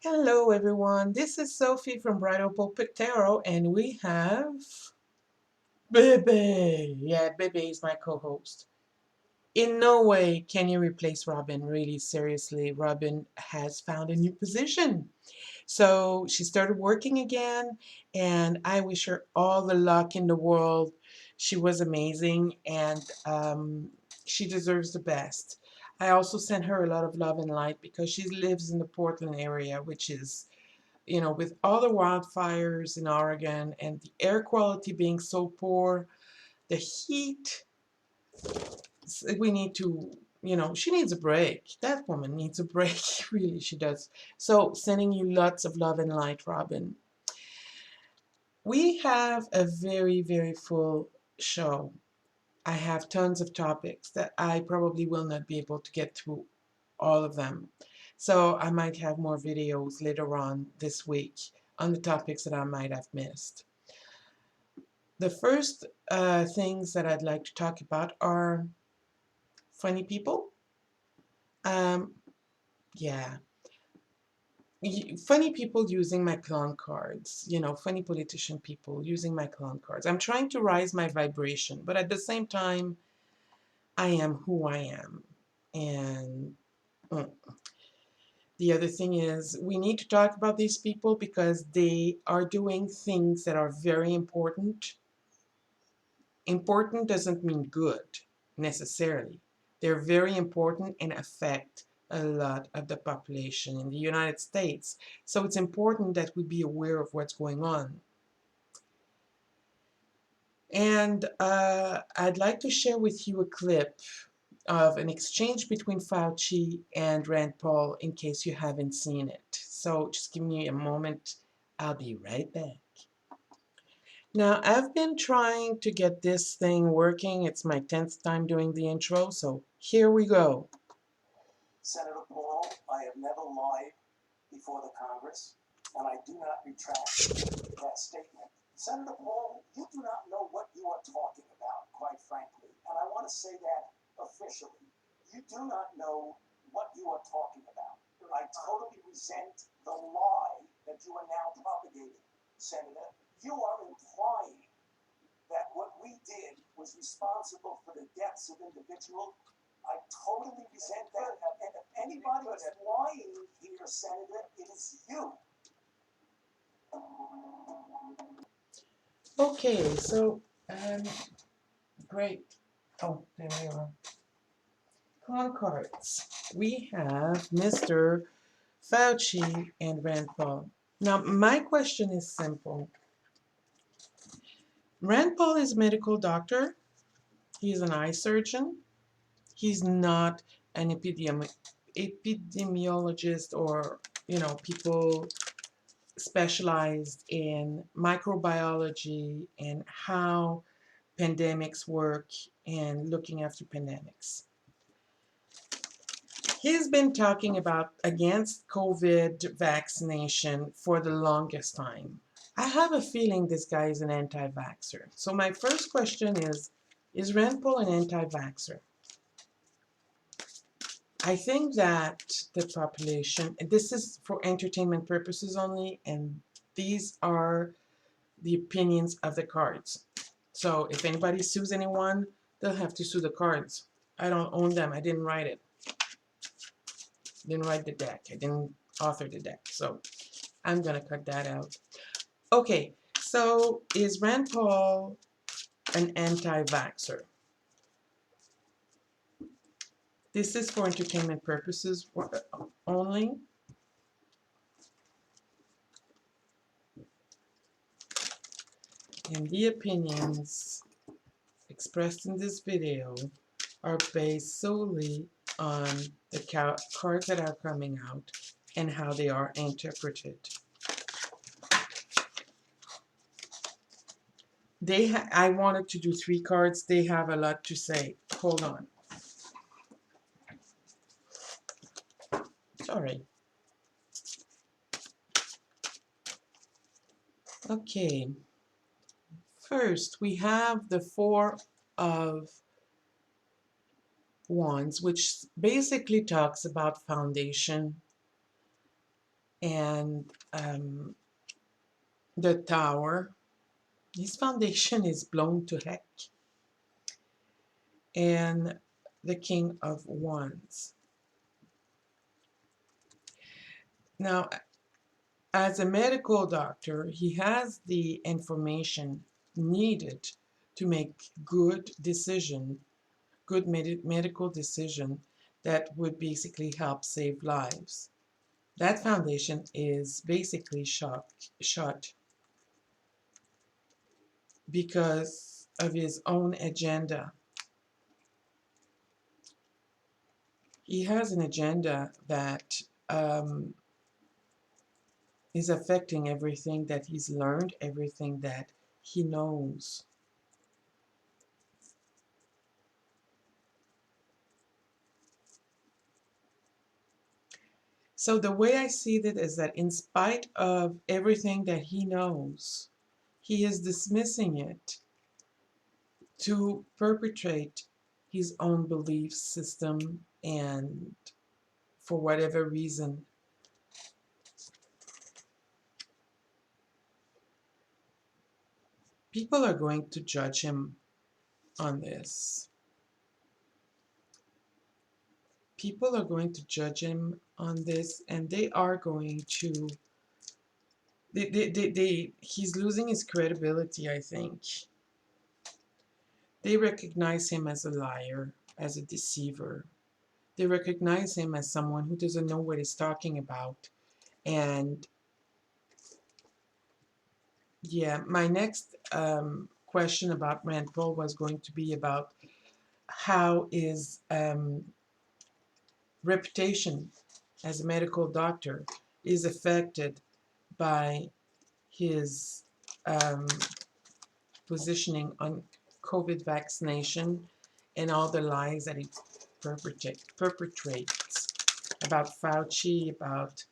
Hello everyone, this is Sophie from Bridal Pulpit Tarot and we have Bebe. Yeah, Bebe is my co-host. In no way can you replace Robin, really seriously. Robin has found a new position. So she started working again and I wish her all the luck in the world. She was amazing and she deserves the best. I also sent her a lot of love and light because she lives in the Portland area, which is with all the wildfires in Oregon and the air quality being so poor, the heat, we need to, she needs a break. That woman needs a break. Really, she does. So, sending you lots of love and light, Robin. We have a very, very full show. I have tons of topics that I probably will not be able to get through all of them. So I might have more videos later on this week on the topics that I might have missed. The first things that I'd like to talk about are funny people. Um, yeah, funny people using my clown cards. Funny politician people using my clown cards. I'm trying to rise my vibration, but at the same time, I am who I am. And mm, the other thing is, we need to talk about these people because they are doing things that are very important. Important doesn't mean good necessarily. They're very important and affect a lot of the population in the United States. So it's important that we be aware of what's going on. And I'd like to share with you a clip of an exchange between Fauci and Rand Paul in case you haven't seen it. So just give me a moment. I'll be right back. Now, I've been trying to get this thing working. It's my 10th time doing the intro, so here we go. Senator Paul, I have never lied before the Congress, and I do not retract that statement. Senator Paul, you do not know what you are talking about, quite frankly, and I want to say that officially. You do not know what you are talking about. I totally resent the lie that you are now propagating, Senator. You are implying that what we did was responsible for the deaths of individuals. I totally resent that. And if anybody is lying here, Senator, it is you. Okay, so, great. Oh, there we are. Clown cards. We have Mr. Fauci and Rand Paul. Now, my question is simple. Rand Paul is a medical doctor. He's an eye surgeon. He's not an epidemiologist or, people specialized in microbiology and how pandemics work and looking after pandemics. He's been talking about against COVID vaccination for the longest time. I have a feeling this guy is an anti-vaxxer. So my first question is Rand Paul an anti-vaxxer? I think that the population, and this is for entertainment purposes only, and these are the opinions of the cards. So if anybody sues anyone, they'll have to sue the cards. I don't own them. I didn't write it. Didn't write the deck. I didn't author the deck. So I'm going to cut that out. Okay, so is Rand Paul an anti-vaxxer? This is for entertainment purposes only. And the opinions expressed in this video are based solely on the cards that are coming out and how they are interpreted. I wanted to do 3 cards. They have a lot to say. Hold on. Sorry. Okay. First, we have the 4 of Wands, which basically talks about foundation, and the Tower. His foundation is blown to heck. And the King of Wands. Now, as a medical doctor, he has the information needed to make good medical decision that would basically help save lives. That foundation is basically shut because of his own agenda. He has an agenda that is affecting everything that he's learned, everything that he knows. So the way I see it is that in spite of everything that he knows, he is dismissing it to perpetrate his own belief system, and for whatever reason, people are going to judge him on this. People are going to judge him on this, and they are going to he's losing his credibility, I think. They recognize him as a liar, as a deceiver. They recognize him as someone who doesn't know what he's talking about. And yeah, my next question about Rand Paul was going to be about how is reputation as a medical doctor is affected by his positioning on COVID vaccination and all the lies that he perpetrates about Fauci, about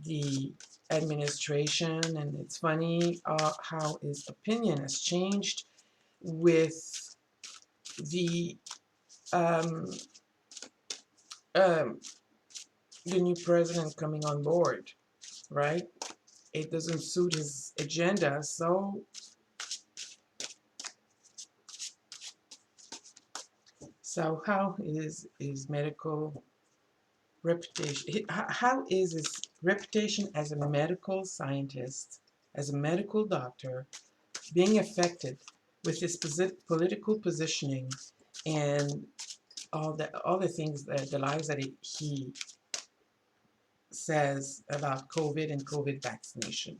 the administration. And it's funny how his opinion has changed with the um, um, the new president coming on board, right? It doesn't suit his agenda, so how is his medical reputation? How is his reputation as a medical scientist, as a medical doctor, being affected with his political positioning and all the things that the lies that he says about COVID and COVID vaccination?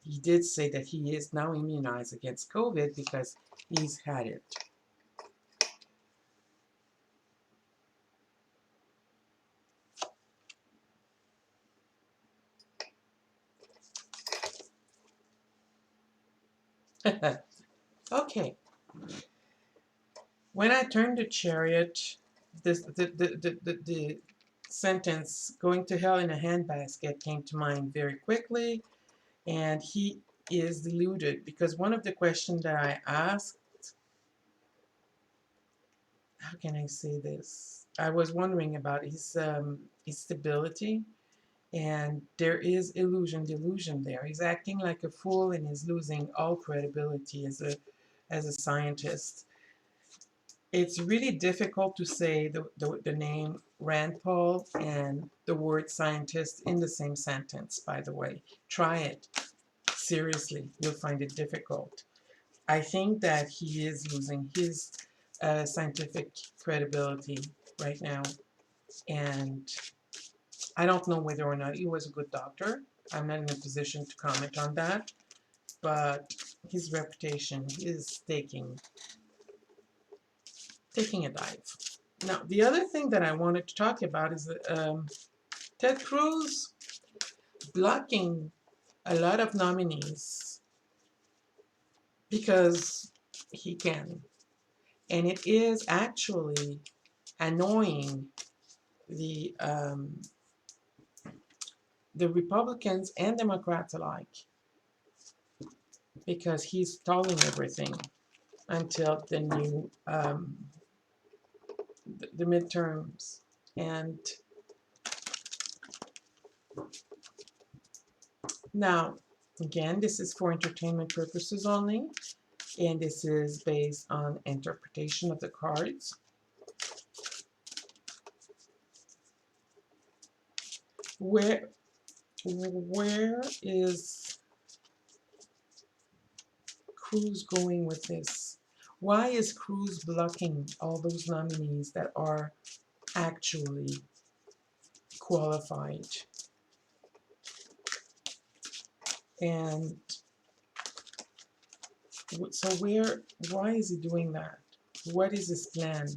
He did say that he is now immunized against COVID because he's had it. Okay. When I turned to Chariot, the sentence "going to hell in a handbasket" came to mind very quickly, and he is deluded because one of the questions that I asked, how can I say this? I was wondering about his stability, and there is delusion there. He's acting like a fool and is losing all credibility as a scientist. It's really difficult to say the name Rand Paul and the word scientist in the same sentence, by the way. Try it. Seriously, you'll find it difficult. I think that he is losing his scientific credibility right now. And I don't know whether or not he was a good doctor. I'm not in a position to comment on that. But his reputation is taking a dive. Now, the other thing that I wanted to talk about is Ted Cruz blocking a lot of nominees because he can. And it is actually annoying the Republicans and Democrats alike because he's stalling everything until the midterms. And Now, again, this is for entertainment purposes only, and this is based on interpretation of the cards. Where is Cruz going with this? Why is Cruz blocking all those nominees that are actually qualified? And so why is he doing that? What is his plan?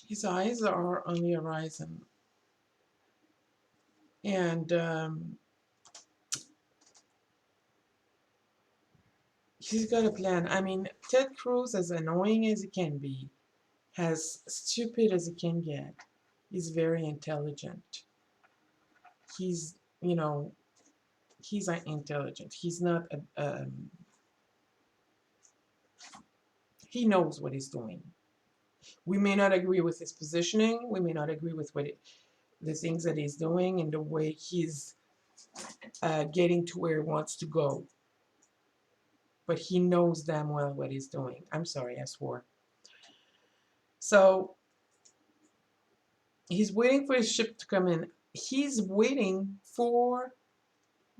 His eyes are on the horizon. And he's got a plan. I mean, Ted Cruz, as annoying as he can be, as stupid as he can get, is very intelligent. He's, you know, he's intelligent. He's not, he knows what he's doing. We may not agree with his positioning. We may not agree with the things that he's doing and the way he's getting to where he wants to go. But he knows damn well what he's doing. I'm sorry, I swore. So he's waiting for his ship to come in. He's waiting for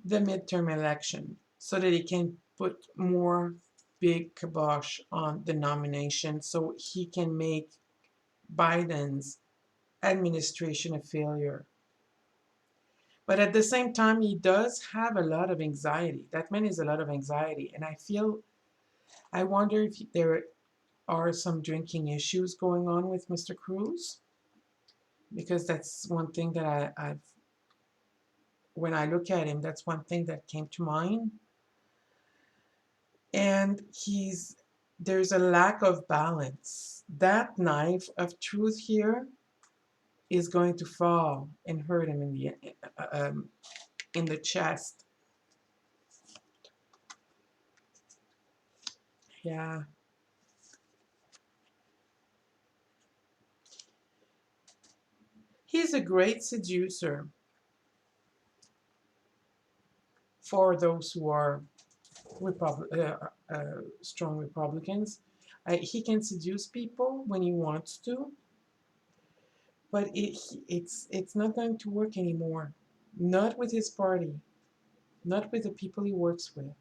the midterm election so that he can put more big kibosh on the nomination so he can make Biden's administration a failure. But at the same time, he does have a lot of anxiety. That man is a lot of anxiety. And I wonder if there are some drinking issues going on with Mr. Cruz, because that's one thing that when I look at him, that's one thing that came to mind. And there's a lack of balance. That knife of truth here is going to fall and hurt him in the chest. Yeah. He's a great seducer for those who are strong Republicans. He can seduce people when he wants to, but it's not going to work anymore. Not with his party, not with the people he works with.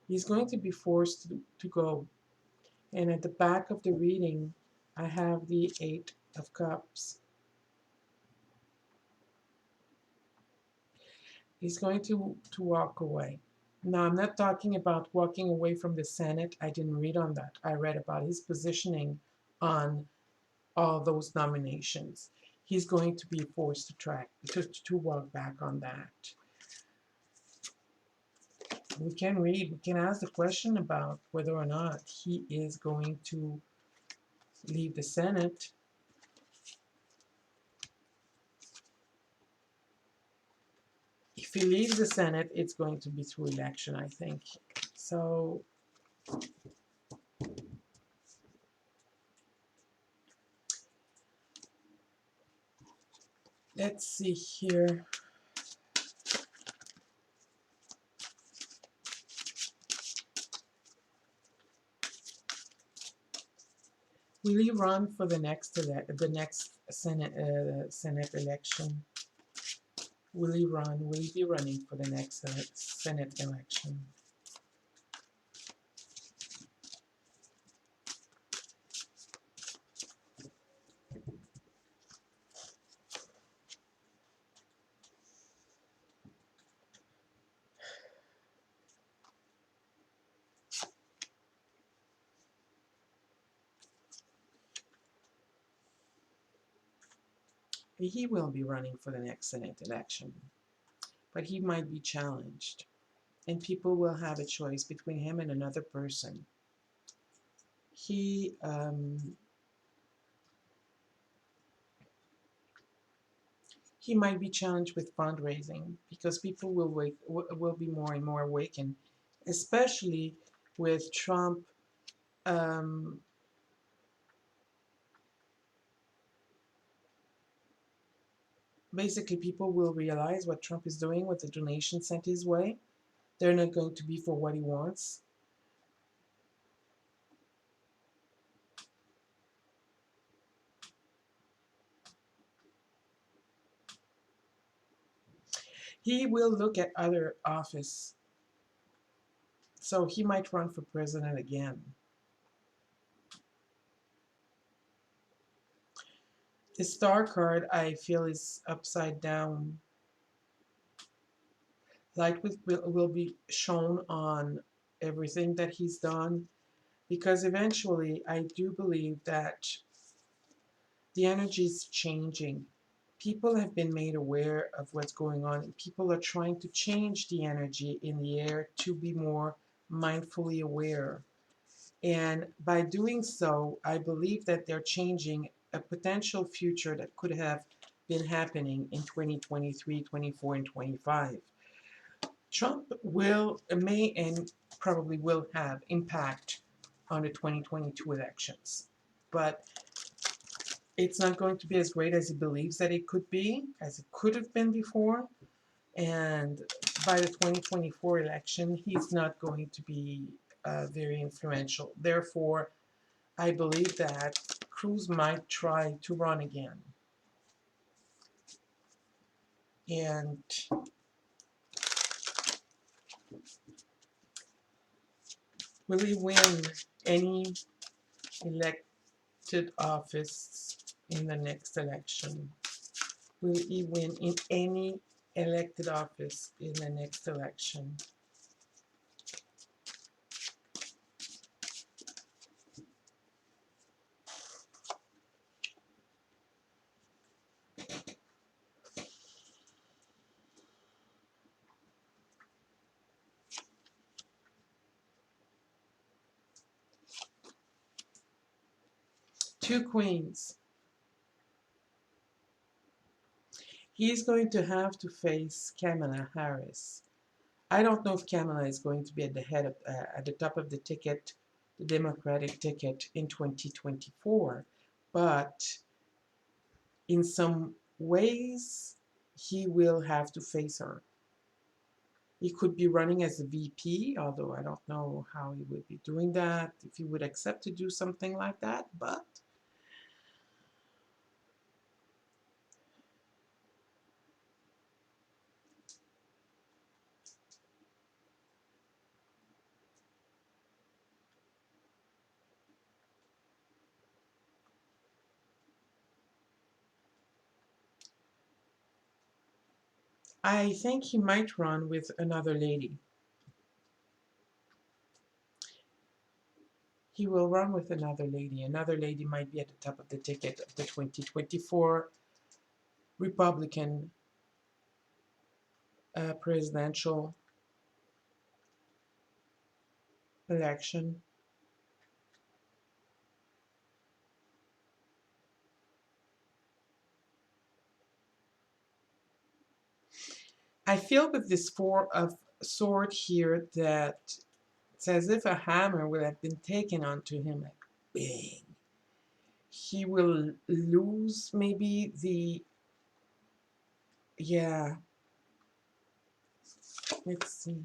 He's going to be forced to go. And at the back of the reading, I have the Eight of Cups. He's going to walk away. Now, I'm not talking about walking away from the Senate. I didn't read on that. I read about his positioning on all those nominations. He's going to be forced to walk back on that. We can ask the question about whether or not he is going to leave the Senate. If he leaves the Senate, it's going to be through election, I think. So let's see here. Will he run for the next Senate election? Will he run? Will he be running for the next Senate election? He will be running for the next Senate election, but he might be challenged, and people will have a choice between him and another person. He might be challenged with fundraising because people will be more and more awakened especially with Trump. Um, Basically, people will realize what Trump is doing with the donation sent his way. They're not going to be for what he wants. He will look at other office, so he might run for president again. The star card, I feel, is upside down. Light will be shown on everything that he's done, because eventually I do believe that the energy is changing. People have been made aware of what's going on, and people are trying to change the energy in the air to be more mindfully aware. And by doing so, I believe that they're changing a potential future that could have been happening in 2023, 24, and 25. Trump may, and probably will have impact on the 2022 elections. But it's not going to be as great as he believes that it could be, as it could have been before. And by the 2024 election, he's not going to be very influential. Therefore, I believe that Cruz might try to run again. And will he win any elected office in the next election? Will he win in any elected office in the next election? Two queens. He's going to have to face Kamala Harris. I don't know if Kamala is going to be at the head of, at the top of the ticket, the Democratic ticket in 2024, but in some ways, he will have to face her. He could be running as a VP, although I don't know how he would be doing that, if he would accept to do something like that, but I think he might run with another lady. He will run with another lady. Another lady might be at the top of the ticket of the 2024 Republican presidential election. I feel with this Four of Sword here that it's as if a hammer would have been taken onto him, like bang. He will lose maybe the, yeah, let's see.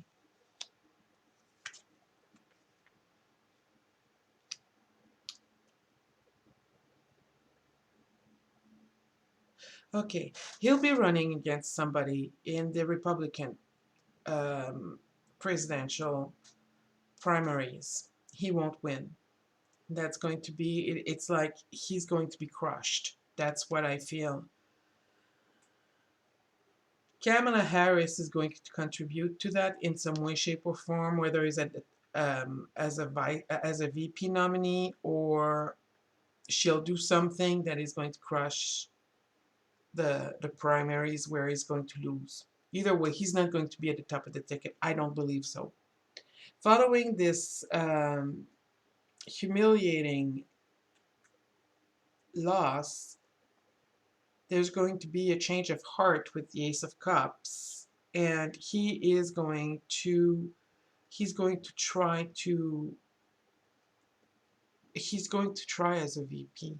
Okay, he'll be running against somebody in the Republican um, presidential primaries. He won't win. That's going to be, it's like he's going to be crushed. That's what I feel. Kamala Harris is going to contribute to that in some way, shape, or form, whether it's as a VP nominee, or she'll do something that is going to crush the primaries where he's going to lose. Either way, he's not going to be at the top of the ticket. I don't believe so. Following this humiliating loss, there's going to be a change of heart with the Ace of Cups, and he is going to he's going to try to he's going to try as a VP.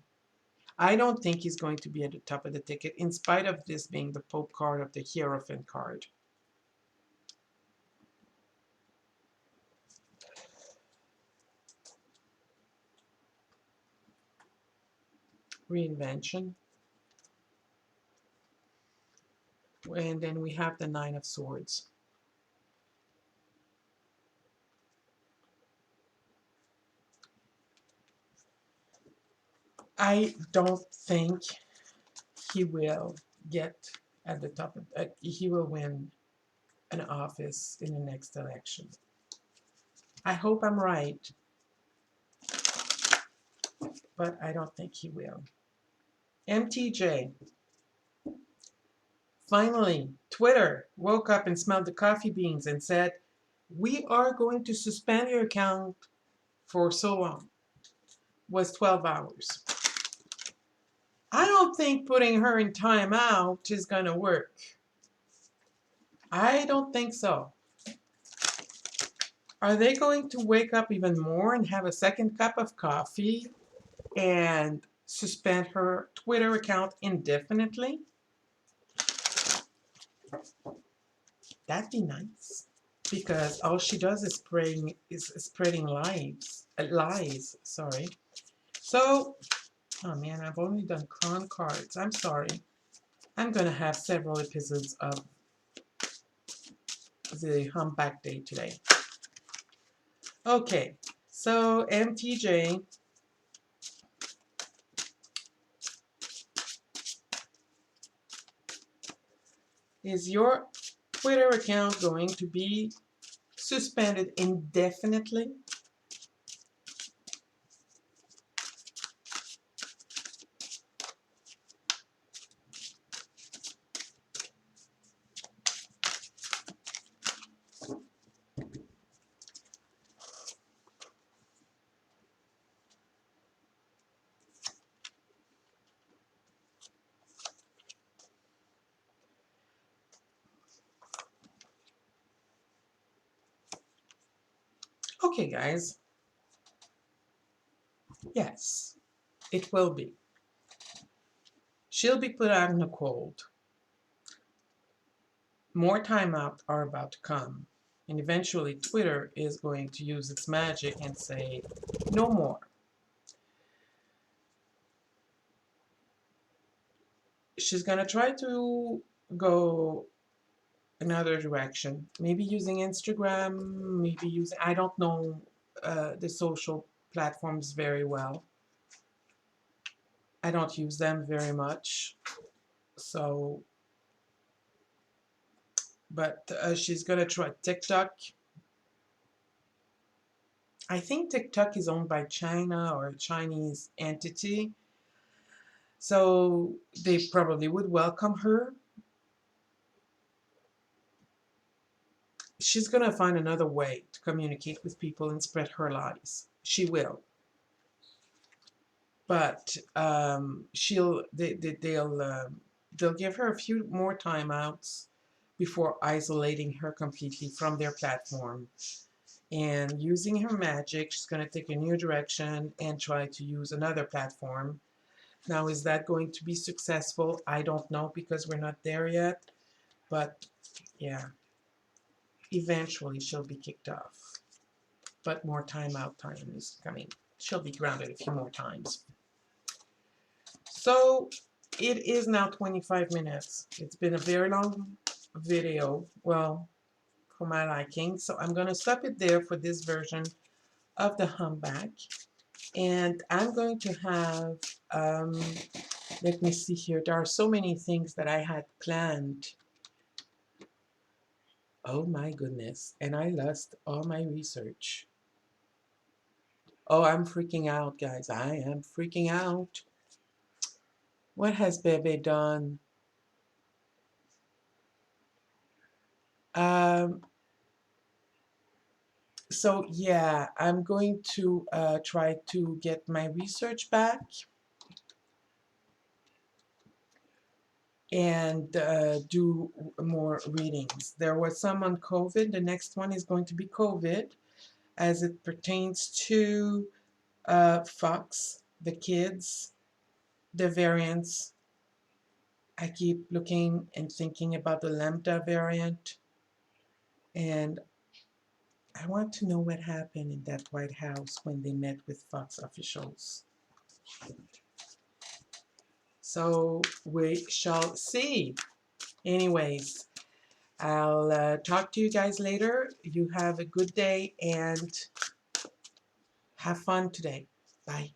I don't think he's going to be at the top of the ticket, in spite of this being the Pope card of the Hierophant card. Reinvention. And then we have the Nine of Swords. I don't think he will get at the top of, he will win an office in the next election. I hope I'm right, but I don't think he will. MTJ. Finally, Twitter woke up and smelled the coffee beans and said, we are going to suspend your account for so long. Was 12 hours. I don't think putting her in timeout is going to work. I don't think so. Are they going to wake up even more and have a second cup of coffee and suspend her Twitter account indefinitely? That'd be nice. Because all she does is spreading lies. Sorry. So, oh man, I've only done Cron cards. I'm sorry. I'm gonna have several episodes of the Humpback Day today. Okay, so MTJ. Is your Twitter account going to be suspended indefinitely? Okay, guys. Yes, it will be. She'll be put out in the cold. More timeouts are about to come. And eventually Twitter is going to use its magic and say, no more. She's going to try to go another direction. Maybe using Instagram, maybe using, I don't know the social platforms very well. I don't use them very much. So, but she's going to try TikTok. I think TikTok is owned by China or a Chinese entity. So they probably would welcome her. She's going to find another way to communicate with people and spread her lies. She will. But they'll give her a few more timeouts before isolating her completely from their platform. And using her magic, she's going to take a new direction and try to use another platform. Now, is that going to be successful? I don't know, because we're not there yet. But yeah, eventually she'll be kicked off. But more timeout time is coming. She'll be grounded a few more times. So it is now 25 minutes. It's been a very long video. Well, for my liking. So I'm going to stop it there for this version of the Humpback. And I'm going to have, let me see here. There are so many things that I had planned. Oh my goodness. And I lost all my research. Oh, I'm freaking out, guys. I am freaking out. What has Bebe done? So yeah, I'm going to try to get my research back. and do more readings. There was some on COVID. The next one is going to be COVID as it pertains to Fox, the kids, the variants. I keep looking and thinking about the Lambda variant, and I want to know what happened in that White House when they met with Fox officials. So we shall see. Anyways, I'll talk to you guys later. You have a good day and have fun today. Bye.